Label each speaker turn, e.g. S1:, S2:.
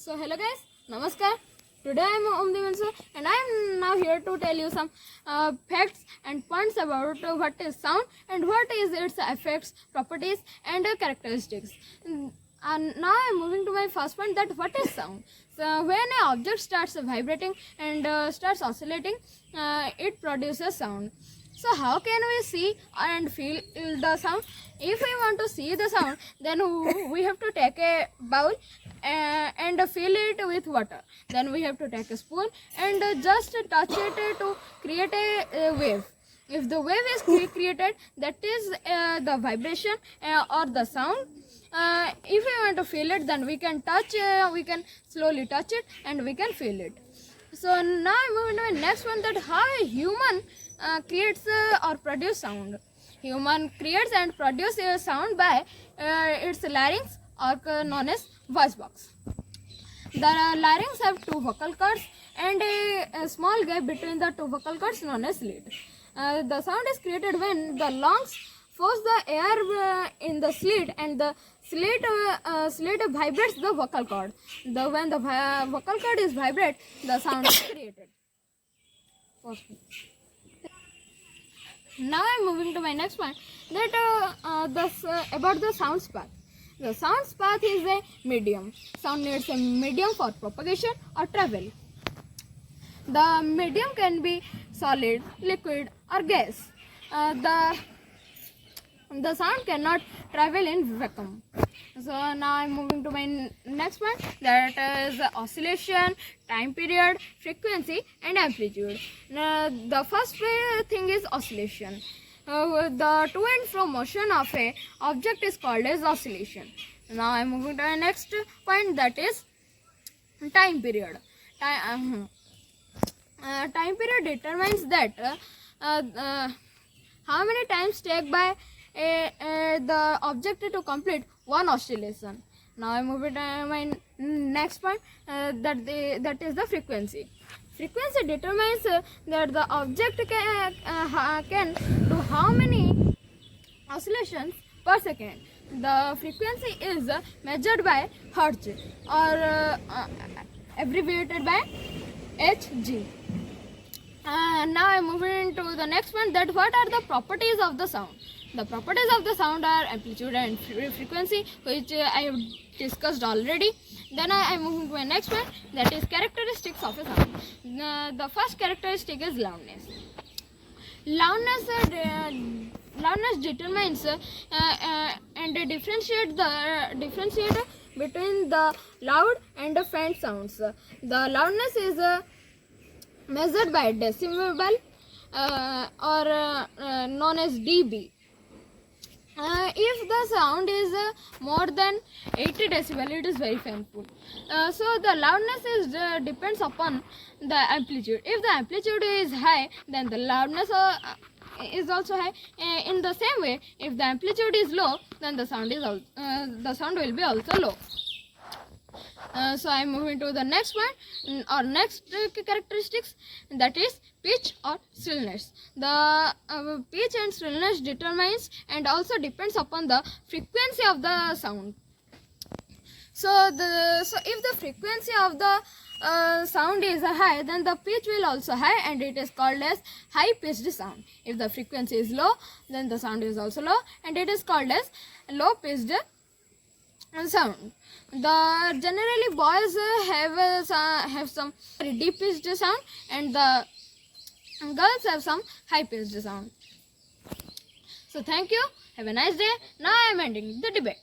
S1: So hello guys, namaskar. Today I am Om Dimensa and I am now here to tell you some facts and points about what is sound and what is its effects, properties and characteristics. And now I am moving to my first point, that what is sound. So when an object starts vibrating and starts oscillating, it produces sound. So how can we see and feel the sound? If we want to see the sound, then we have to take a bowl and fill it with water. Then we have to take a spoon and just touch it to create a wave. If the wave is created, that is the vibration or the sound. If we want to feel it, then we can slowly touch it and we can feel it. So now I'm moving to the next one, that how a human creates or produce sound. Human creates and produces sound by its larynx, or known as voice box. The larynx have two vocal cords and a small gap between the two vocal cords known as slit. The sound is created when the lungs force the air in the slit and the slit vibrates the vocal cord. When the vocal cord is vibrate, the sound is created. Now I am moving to my next point, that about the sound path. The sound path is a medium. Sound needs a medium for propagation or travel. The medium can be solid, liquid or gas. The sound cannot travel in vacuum. So now I am moving to my next one, that is oscillation, time period, frequency and amplitude. The first thing is oscillation. The to and fro motion of a object is called as oscillation. Now I am moving to the next point, that is time period. Time period determines that how many times take by the object to complete one oscillation. Now I move it to my next point, that is the frequency. Frequency determines that the object can do how many oscillations per second. The frequency is measured by Hertz or abbreviated by Hg. Now I am moving to the next one, that what are the properties of the sound. The properties of the sound are amplitude and frequency, which I have discussed already. Then I am moving to my next one, that is characteristics of a sound. The first characteristic is loudness. Loudness determines and differentiate between the loud and the faint sounds. The loudness is measured by decibel or known as dB. If the sound is more than 80 decibel, it is very painful. So the loudness is depends upon the amplitude. If the amplitude is high, then the loudness is also high. In the same way, if the amplitude is low, then the sound will be also low. So I am moving to the next one, or next characteristics, that is pitch or shrillness. The pitch and shrillness determines and also depends upon the frequency of the sound. So if the frequency of the sound is high, then the pitch will also high and it is called as high pitched sound. If the frequency is low, then the sound is also low and it is called as low pitched sound. Generally boys have some deep pitched sound and the girls have some high pitched sound. So thank you, have a nice day. Now I am ending the debate.